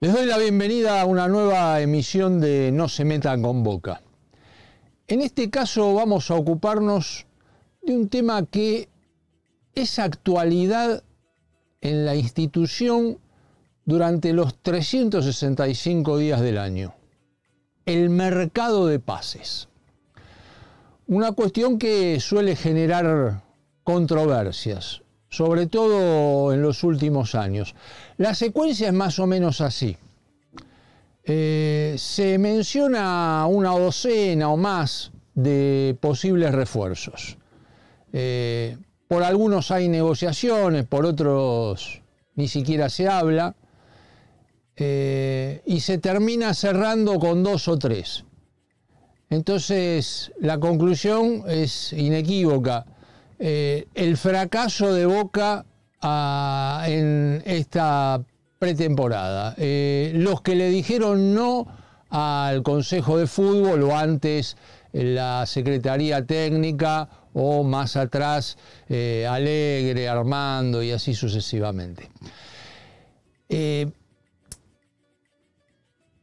Les doy la bienvenida a una nueva emisión de No se metan con Boca. En este caso vamos a ocuparnos de un tema que es actualidad en la institución durante los 365 días del año. El mercado de pases. Una cuestión que suele generar controversias, sobre todo en los últimos años. La secuencia es más o menos así. Se menciona una docena o más de posibles refuerzos. Por algunos hay negociaciones, por otros ni siquiera se habla, y se termina cerrando con 2 o 3. Entonces la conclusión es inequívoca. El fracaso de Boca en esta pretemporada. Los que le dijeron no al Consejo de Fútbol o antes la Secretaría Técnica o más atrás Alegre, Armando y así sucesivamente.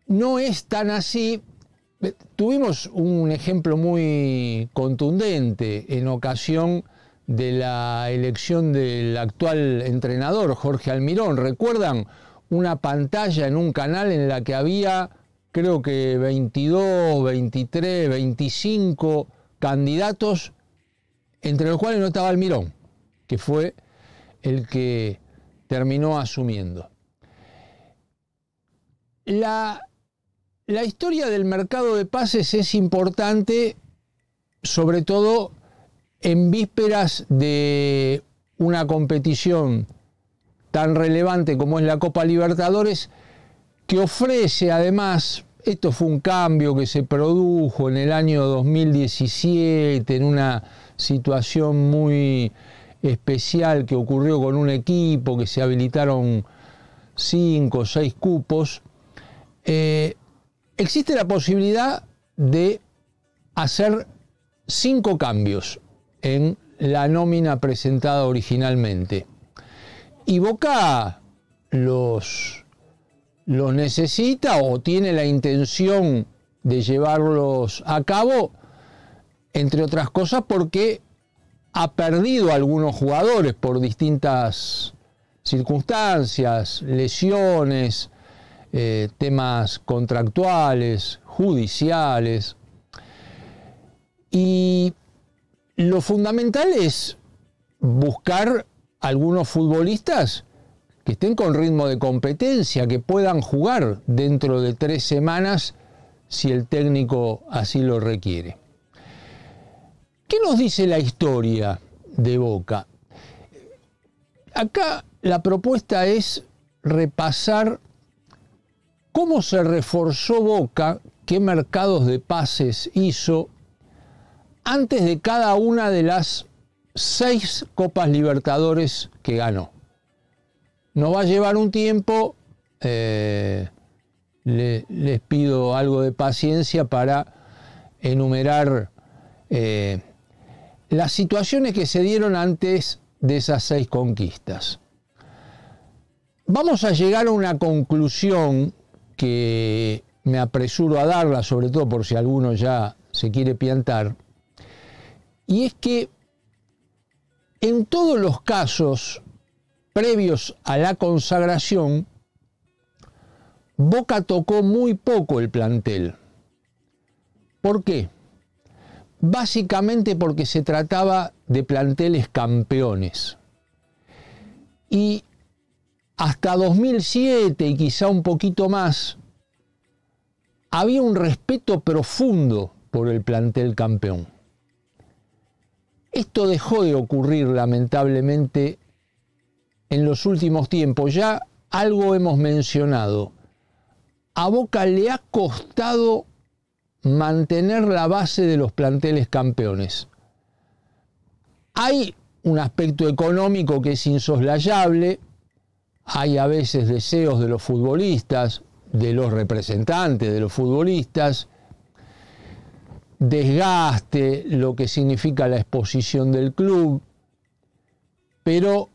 No es tan así. Tuvimos un ejemplo muy contundente en ocasión de la elección del actual entrenador, Jorge Almirón. ¿Recuerdan una pantalla en un canal en la que había, creo que 22, 23, 25 candidatos, entre los cuales no estaba Almirón, que fue el que terminó asumiendo? La historia del mercado de pases es importante, sobre todo en vísperas de una competición tan relevante como es la Copa Libertadores, que ofrece además, esto fue un cambio que se produjo en el año 2017, en una situación muy especial que ocurrió con un equipo, que se habilitaron 5 o 6 cupos. Existe la posibilidad de hacer 5 cambios en la nómina presentada originalmente. Y Boca los necesita o tiene la intención de llevarlos a cabo, entre otras cosas porque ha perdido algunos jugadores por distintas circunstancias, lesiones, temas contractuales, judiciales. Y lo fundamental es buscar algunos futbolistas que estén con ritmo de competencia, que puedan jugar dentro de 3 semanas si el técnico así lo requiere. ¿Qué nos dice la historia de Boca? Acá la propuesta es repasar cómo se reforzó Boca, qué mercados de pases hizo antes de cada una de las 6 Copas Libertadores que ganó. Nos va a llevar un tiempo, les pido algo de paciencia para enumerar las situaciones que se dieron antes de esas 6 conquistas. Vamos a llegar a una conclusión que me apresuro a darla, sobre todo por si alguno ya se quiere piantar, y es que en todos los casos previos a la consagración, Boca tocó muy poco el plantel. ¿Por qué? Básicamente porque se trataba de planteles campeones. Y hasta 2007 y quizá un poquito más, había un respeto profundo por el plantel campeón. Esto dejó de ocurrir lamentablemente en los últimos tiempos. Ya algo hemos mencionado. A Boca le ha costado mantener la base de los planteles campeones. Hay un aspecto económico que es insoslayable. Hay a veces deseos de los futbolistas, de los representantes de los futbolistas, desgaste, lo que significa la exposición del club, pero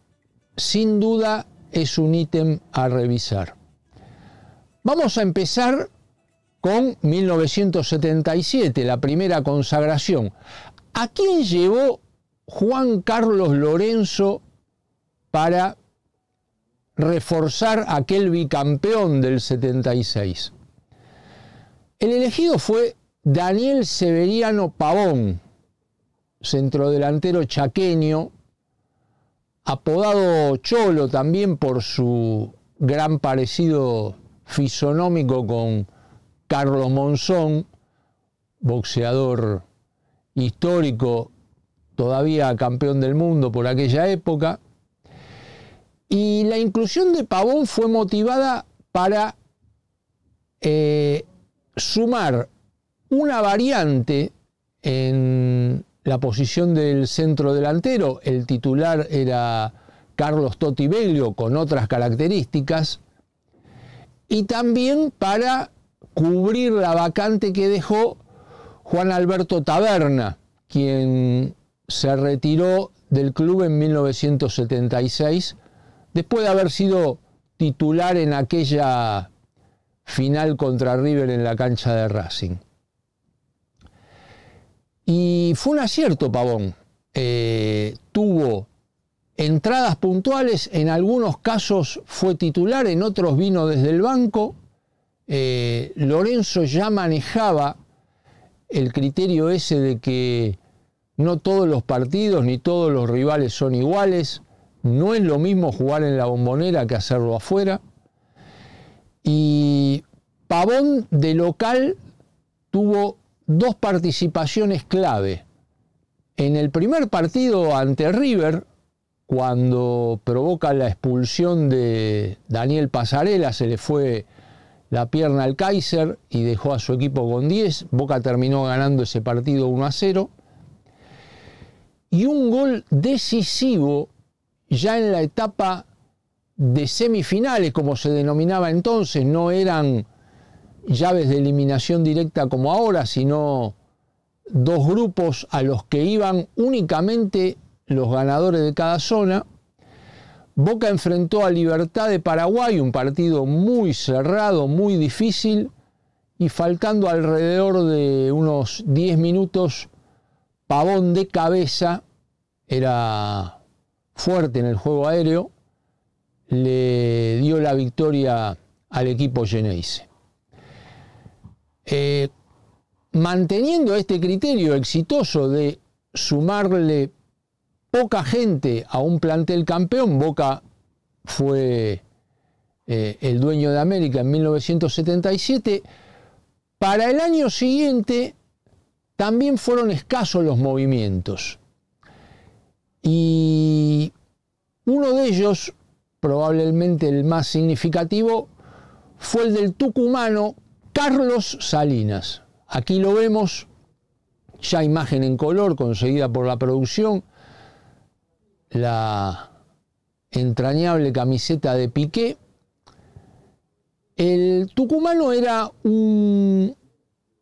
sin duda es un ítem a revisar. Vamos a empezar con 1977, la primera consagración. ¿A quién llevó Juan Carlos Lorenzo para reforzar aquel bicampeón del 76? El elegido fue Daniel Severiano Pavón, centrodelantero chaqueño, apodado Cholo también por su gran parecido fisonómico con Carlos Monzón, boxeador histórico, todavía campeón del mundo por aquella época. Y la inclusión de Pavón fue motivada para sumar una variante en la posición del centro delantero. El titular era Carlos Totti Beglio, con otras características, y también para cubrir la vacante que dejó Juan Alberto Taberna, quien se retiró del club en 1976, después de haber sido titular en aquella final contra River en la cancha de Racing. Y fue un acierto Pavón. Tuvo entradas puntuales, en algunos casos fue titular, en otros vino desde el banco. Lorenzo ya manejaba el criterio ese de que no todos los partidos ni todos los rivales son iguales. No es lo mismo jugar en la Bombonera que hacerlo afuera. Y Pavón de local tuvo dos participaciones clave. En el primer partido ante River, cuando provoca la expulsión de Daniel Pasarela, se le fue la pierna al Kaiser y dejó a su equipo con 10. Boca terminó ganando ese partido 1-0. Y un gol decisivo ya en la etapa de semifinales, como se denominaba entonces. No eran llaves de eliminación directa como ahora, sino dos grupos a los que iban únicamente los ganadores de cada zona. Boca enfrentó a Libertad de Paraguay, un partido muy cerrado, muy difícil, y faltando alrededor de unos 10 minutos, Pavón de cabeza, era fuerte en el juego aéreo, le dio la victoria al equipo Geneise. Manteniendo este criterio exitoso de sumarle poca gente a un plantel campeón, Boca fue el dueño de América en 1977. Para el año siguiente también fueron escasos los movimientos. Y uno de ellos, probablemente el más significativo, fue el del tucumano Carlos Salinas. Aquí lo vemos, ya imagen en color conseguida por la producción, la entrañable camiseta de Piqué. El tucumano era un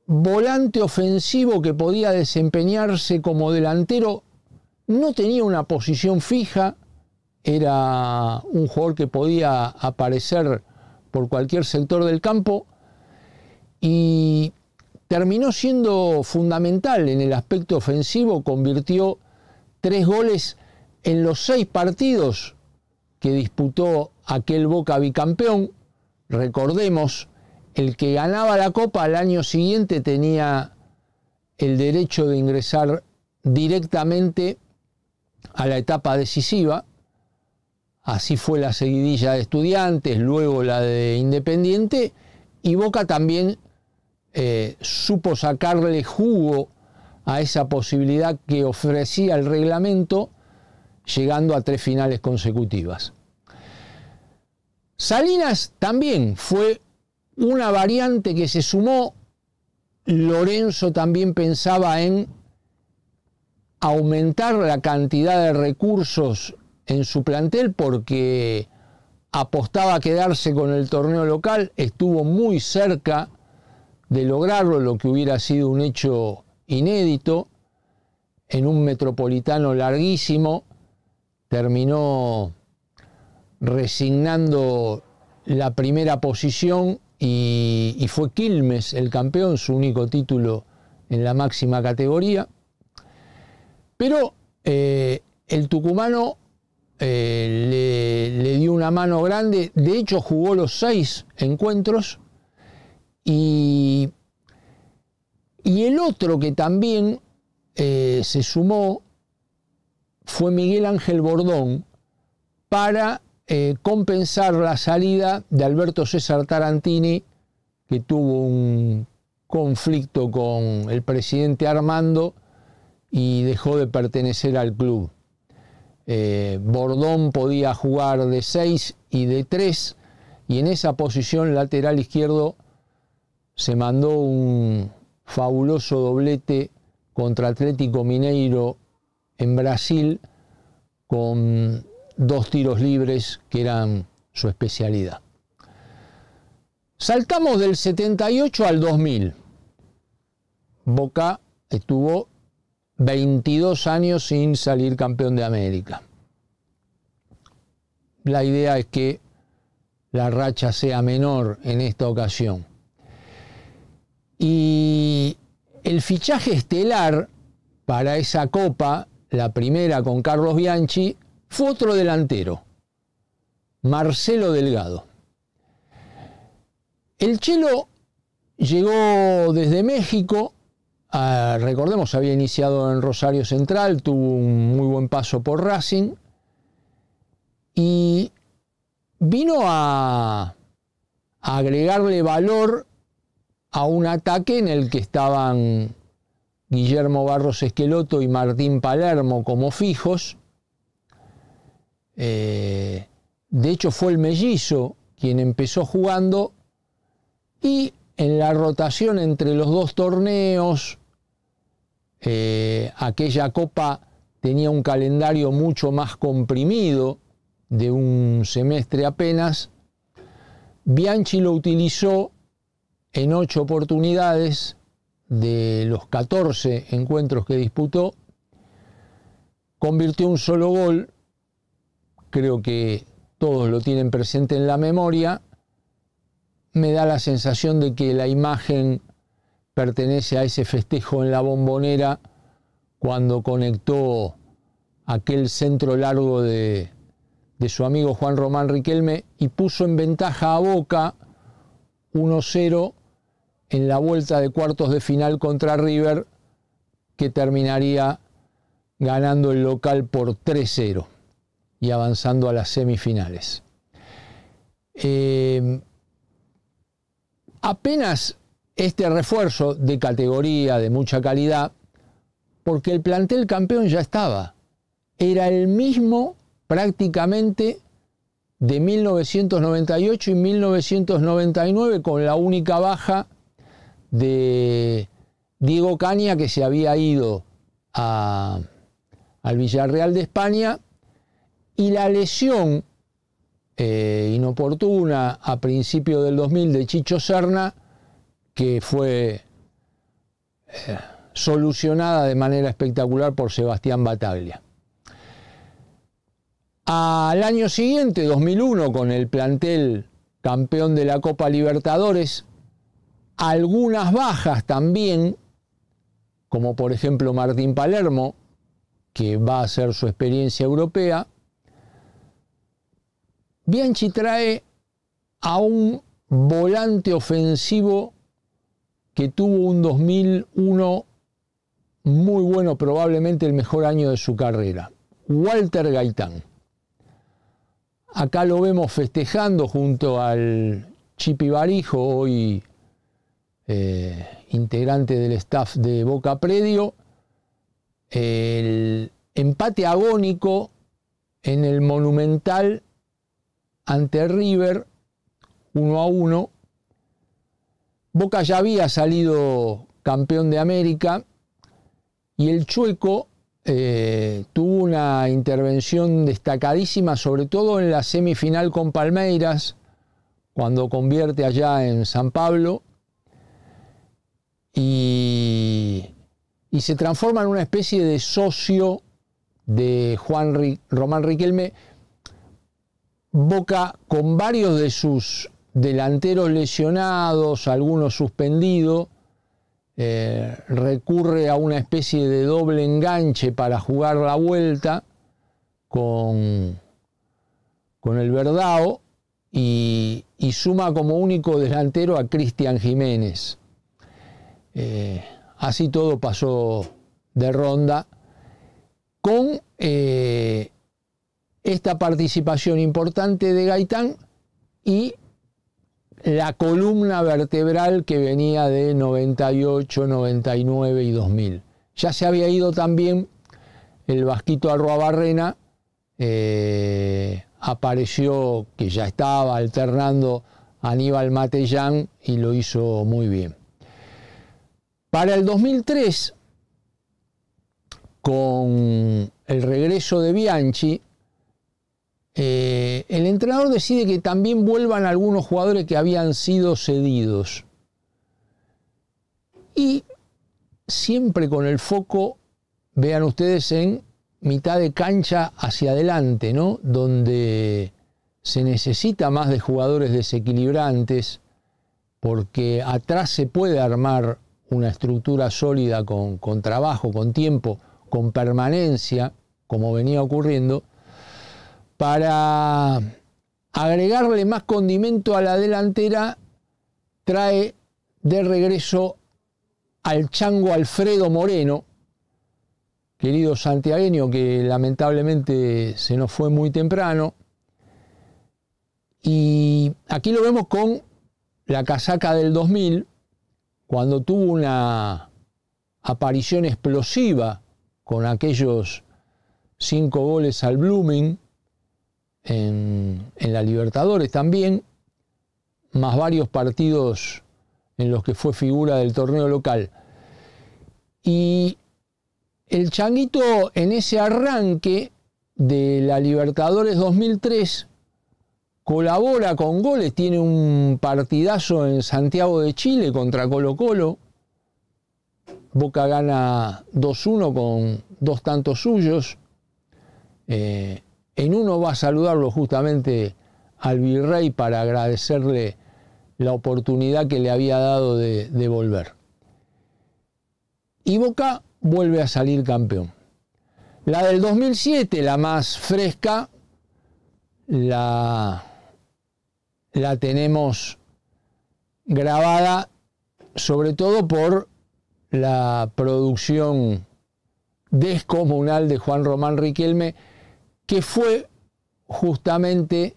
volante ofensivo que podía desempeñarse como delantero, no tenía una posición fija, era un jugador que podía aparecer por cualquier sector del campo y terminó siendo fundamental en el aspecto ofensivo. Convirtió 3 goles en los 6 partidos que disputó aquel Boca bicampeón. Recordemos, el que ganaba la Copa al año siguiente tenía el derecho de ingresar directamente a la etapa decisiva. Así fue la seguidilla de Estudiantes, luego la de Independiente, y Boca también supo sacarle jugo a esa posibilidad que ofrecía el reglamento, llegando a 3 finales consecutivas. Salinas también fue una variante que se sumó. Lorenzo también pensaba en aumentar la cantidad de recursos en su plantel porque apostaba a quedarse con el torneo local. Estuvo muy cerca de lograrlo, lo que hubiera sido un hecho inédito. En un metropolitano larguísimo terminó resignando la primera posición y fue Quilmes el campeón, su único título en la máxima categoría. Pero el tucumano le dio una mano grande, de hecho jugó los 6 encuentros, y el otro que también se sumó fue Miguel Ángel Bordón para compensar la salida de Alberto César Tarantini, que tuvo un conflicto con el presidente Armando y dejó de pertenecer al club. Bordón podía jugar de 6 y de 3, y en esa posición lateral izquierdo se mandó un fabuloso doblete contra Atlético Mineiro en Brasil, con 2 tiros libres que eran su especialidad. Saltamos del 78 al 2000. Boca estuvo 22 años sin salir campeón de América. La idea es que la racha sea menor en esta ocasión. Y el fichaje estelar para esa copa, la primera con Carlos Bianchi, fue otro delantero, Marcelo Delgado. El Chelo llegó desde México, recordemos, había iniciado en Rosario Central, tuvo un muy buen paso por Racing y vino a agregarle valor a un ataque en el que estaban Guillermo Barros Esqueloto y Martín Palermo como fijos. De hecho fue el mellizo quien empezó jugando, y en la rotación entre los 2 torneos, aquella copa tenía un calendario mucho más comprimido, de un semestre apenas. Bianchi lo utilizó en 8 oportunidades de los 14 encuentros que disputó, convirtió un solo gol, creo que todos lo tienen presente en la memoria. Me da la sensación de que la imagen pertenece a ese festejo en la Bombonera cuando conectó aquel centro largo de su amigo Juan Román Riquelme y puso en ventaja a Boca 1-0 en la vuelta de cuartos de final contra River, que terminaría ganando el local por 3-0 y avanzando a las semifinales. Apenas este refuerzo de categoría, de mucha calidad, porque el plantel campeón ya estaba. Era el mismo prácticamente de 1998 y 1999, con la única baja de Diego Caña, que se había ido al Villarreal de España, y la lesión inoportuna a principios del 2000 de Chicho Serna, que fue solucionada de manera espectacular por Sebastián Bataglia. Al año siguiente, 2001, con el plantel campeón de la Copa Libertadores, algunas bajas también, como por ejemplo Martín Palermo, que va a hacer su experiencia europea. Bianchi trae a un volante ofensivo que tuvo un 2001 muy bueno, probablemente el mejor año de su carrera, Walter Gaitán. Acá lo vemos festejando junto al Chipi Barijo, hoy integrante del staff de Boca Predio. El empate agónico en el Monumental ante River, 1-1. Boca ya había salido campeón de América y el Chueco tuvo una intervención destacadísima, sobre todo en la semifinal con Palmeiras, cuando convierte allá en San Pablo, y se transforma en una especie de socio de Juan Román Riquelme. Boca, con varios de sus delanteros lesionados, algunos suspendidos, recurre a una especie de doble enganche para jugar la vuelta con el Verdao y suma como único delantero a Cristian Jiménez. Así todo pasó de ronda con esta participación importante de Gaitán y la columna vertebral que venía de 98, 99 y 2000. Ya se había ido también el Vasquito Arruabarrena, apareció que ya estaba alternando Aníbal Matellán y lo hizo muy bien. Para el 2003, con el regreso de Bianchi, el entrenador decide que también vuelvan algunos jugadores que habían sido cedidos. Y siempre con el foco, vean ustedes, en mitad de cancha hacia adelante, ¿no? Donde se necesita más de jugadores desequilibrantes, porque atrás se puede armar una estructura sólida con trabajo, con tiempo, con permanencia, como venía ocurriendo, para agregarle más condimento a la delantera. Trae de regreso al chango Alfredo Moreno, querido santiagueño que lamentablemente se nos fue muy temprano. Y aquí lo vemos con la casaca del 2000, cuando tuvo una aparición explosiva con aquellos 5 goles al Blooming en la Libertadores también, más varios partidos en los que fue figura del torneo local. Y el changuito, en ese arranque de la Libertadores 2003, colabora con goles, tiene un partidazo en Santiago de Chile contra Colo-Colo. Boca gana 2-1 con 2 tantos suyos. En uno va a saludarlo justamente al Virrey para agradecerle la oportunidad que le había dado de volver. Y Boca vuelve a salir campeón. La del 2007, la más fresca, la tenemos grabada sobre todo por la producción descomunal de Juan Román Riquelme, que fue justamente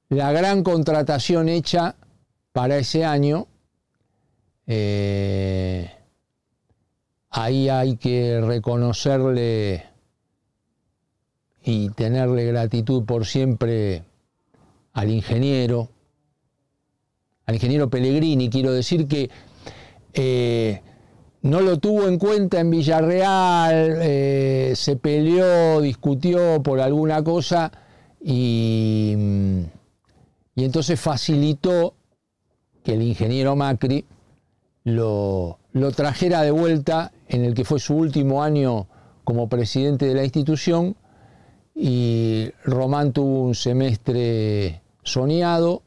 la gran contratación hecha para ese año. Ahí hay que reconocerle y tenerle gratitud por siempre al ingeniero Pellegrini. Quiero decir que no lo tuvo en cuenta en Villarreal, se peleó, discutió por alguna cosa y entonces facilitó que el ingeniero Macri lo trajera de vuelta en el que fue su último año como presidente de la institución, y Román tuvo un semestre soñado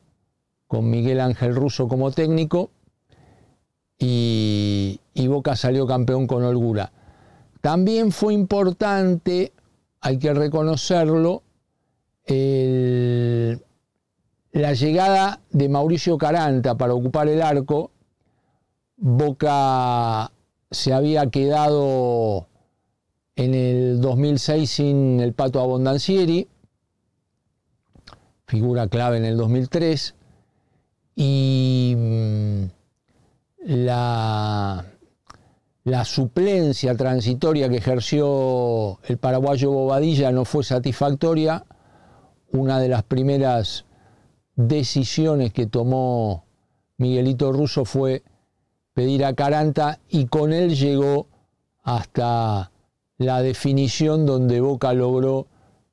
con Miguel Ángel Russo como técnico y Boca salió campeón con holgura. También fue importante, hay que reconocerlo, la llegada de Mauricio Caranta para ocupar el arco. Boca se había quedado en el 2006 sin el Pato Abondancieri, figura clave en el 2003, y la suplencia transitoria que ejerció el paraguayo Bobadilla no fue satisfactoria. Una de las primeras decisiones que tomó Miguelito Russo fue pedir a Caranta, y con él llegó hasta la definición donde Boca logró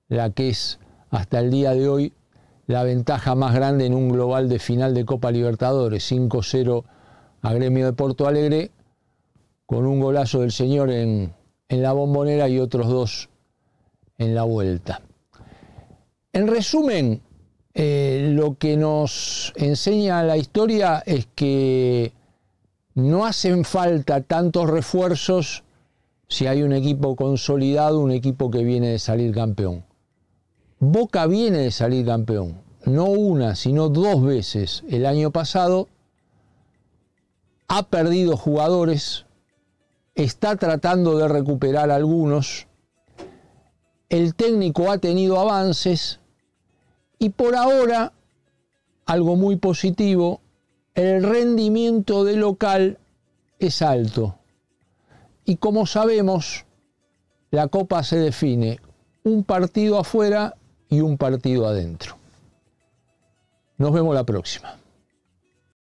la que es hasta el día de hoy la ventaja más grande en un global de final de Copa Libertadores, 5-0 a Gremio de Porto Alegre, con un golazo del señor en la Bombonera y otros 2 en la vuelta. En resumen, lo que nos enseña la historia es que no hacen falta tantos refuerzos si hay un equipo consolidado, un equipo que viene de salir campeón. Boca viene de salir campeón, no una, sino 2 veces el año pasado. Ha perdido jugadores, está tratando de recuperar algunos, el técnico ha tenido avances y por ahora, algo muy positivo, el rendimiento del local es alto. Y como sabemos, la Copa se define un partido afuera y un partido adentro. Nos vemos la próxima.